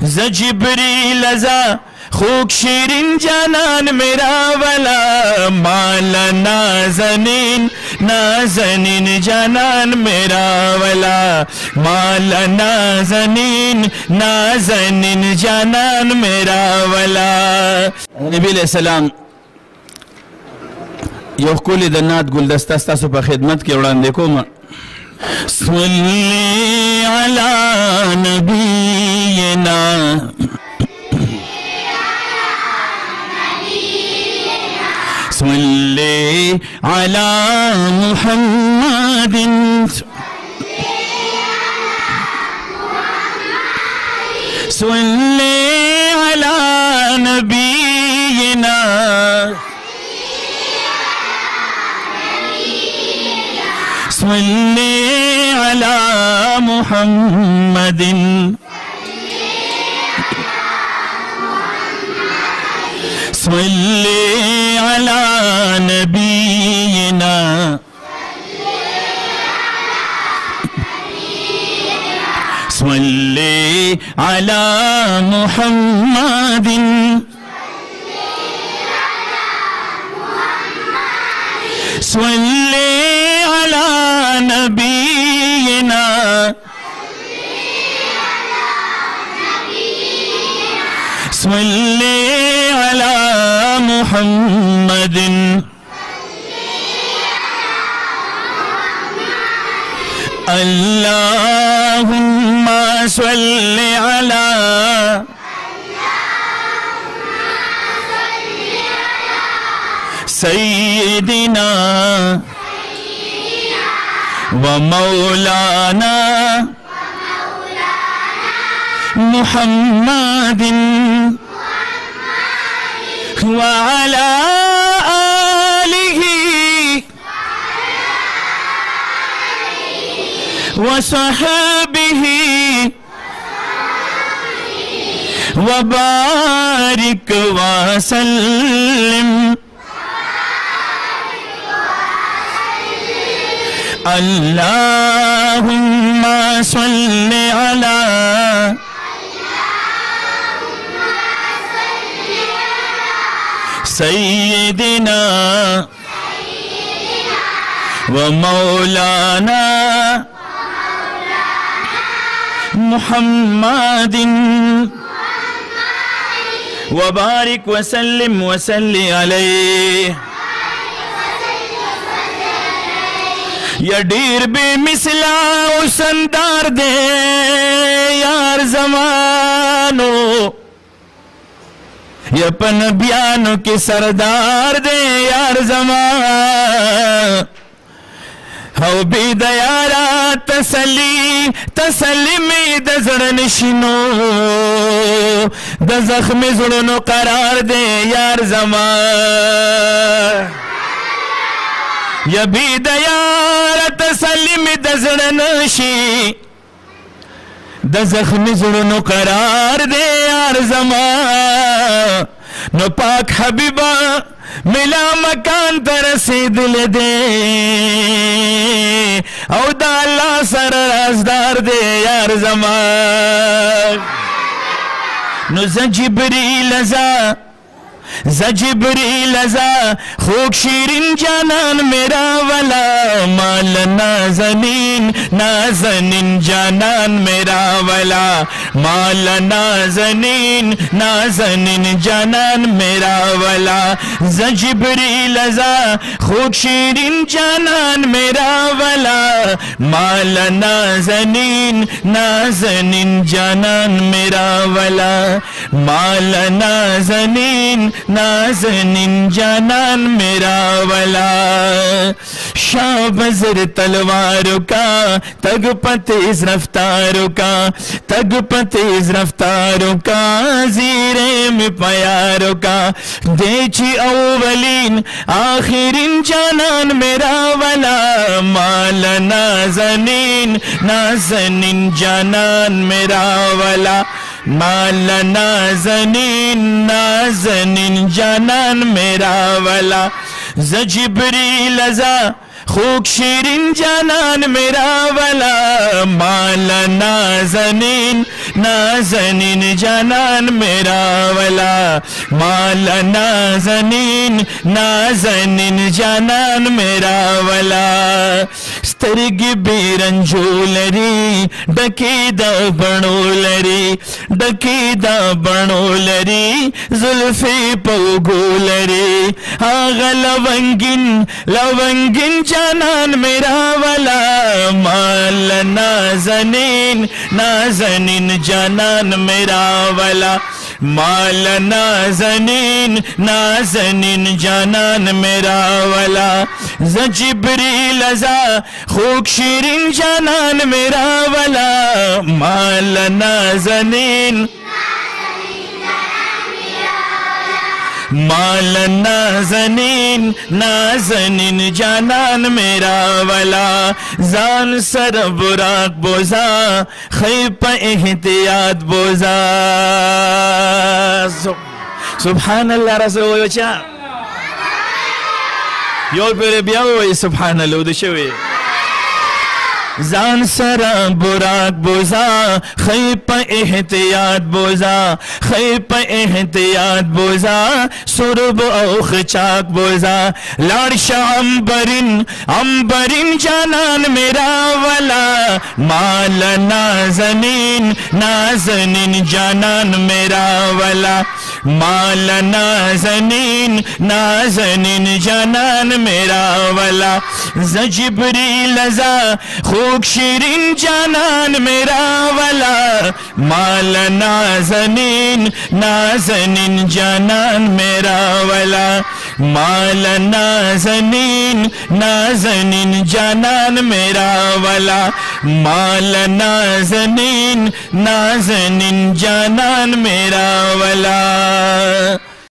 जिब्रील अज़ा खूक शीरिन जानान मेरा वाला, माला नाज़नीन नाज़नीन जानान मेरा वाला, माला नाज़नीन नाज़नीन जानान मेरा वाला। नबी अलैहिस्सलाम यो कुल दन्नात गुलदस्ता स्तासु पर खिदमत के वड़ांदे कोम। सल्ली अला नबीना सल्ली अला मुहम्मदिन सल्ली अला नबीना सल्ली अला मुहम्मदिन सल्ली अला नबीना सल्ली अला मुहम्मदिन सल्ली अला नबीना सल्ली अला मुहम्मदिन अल्लाहुम्मा सल्ली अला सय्यिदिना व मौलाना मुहम्मदिन व अला आलिहि व सहबिहि व बारिक व सल्लिम अल्लाहुम्मा सल्ली अला सय्यिदिना व मौलाना मुहम्मदिन व बारिक व सल्लिम व सल्ली अलैहि। या डीर बेमिसला उसंदार दे यार जमानो, यपन बयानों के सरदार दे यार जमान। हो भी दयारा तसली तसली में दजड़न शिनो, द जख्म जुड़नो करार दे यार जमान। या भी दयार तसली में दजड़न शी, द जख्म जुड़नो करार दे यार जमान। नो पाक हबीबा मिला मकान तरसी दिल दे, औ दा अल्लाह सर राजदार दे यार जमान। नो जिब्रील अज़ा जिब्रील अज़ा खूक शीरिन जानान मेरा वाला, माल नाज़नीन नाज़नीन जानान मेरा वाला, माल नाज़नीन नाज़नीन जानान मेरा वाला। जिब्रील अज़ा खूक शीरिन जानान मेरा वाला, माल नाज़नीन नाज़नीन जानान मेरा वाला, माल नाज़नीन नाज़नीन जानान मेरा वाला। शाह बज़र तलवारों का तग पतेज़ रफ्तारों का, तग पतेज़ रफ्तारों का, ज़ीरे में प्यारों का। देची अव्वलीन आखिरीन जानान मेरा वाला, माल नाज़नीन नाज़नीन जानान मेरा वाला, माल नाज़नीन नाज़नीन जानान मेरा वाला। जिब्रील अज़ा खूक शीरिन जानान मेरा वाला, माल नाज़नीन नाज़नीन जानान मेरा वाला, मौला नाज़नीन नाज़नीन जानान मेरा वाला। स्तरगी बेरंजोलरी डकीदा बणोलरी, डकीदा बणोलरी जुल्फे पौगोलरी, आगा लवंगिन लवंगिन जानान मेरा वाला, मौला नाज़नीन नाज़नीन जानान मेरा वाला, मौला नाज़नीन नाज़नीन जानान मेरा वाला। जिब्रील अज़ा खूब शीरीन जानान मेरा वाला, मौला नाज़नीन मौला नाज़नीन नाज़नीन जानान मेरा वाला। जान सर बुराक बोझा खैप एहतियात बोझा। सुभान अल्लाह रसूल वचा यो पेरे बियाओ सुभान अल्लाह उदशवे। जान सरा बुराक बोझा खैप एहतियात बोझा, खैप एहतियात बोझा, सुरब औख चाक बोझा। लाड़शा अंबरिन अंबरिन जानान मेरा वाला, मौला नाज़नीन नाज़नीन जानान मेरा वाला, मौला नाज़नीन नाज़नीन जानान मेरा वाला। जिब्रील अज़ा खूब शीरीन जानान मेरा वाला, मौला नाज़नीन नाज़नीन जानान मेरा वाला, मौला नाज़नीन नाज़नीन जानान मेरा वाला, मौला नाज़नीन नाज़नीन जानान मेरा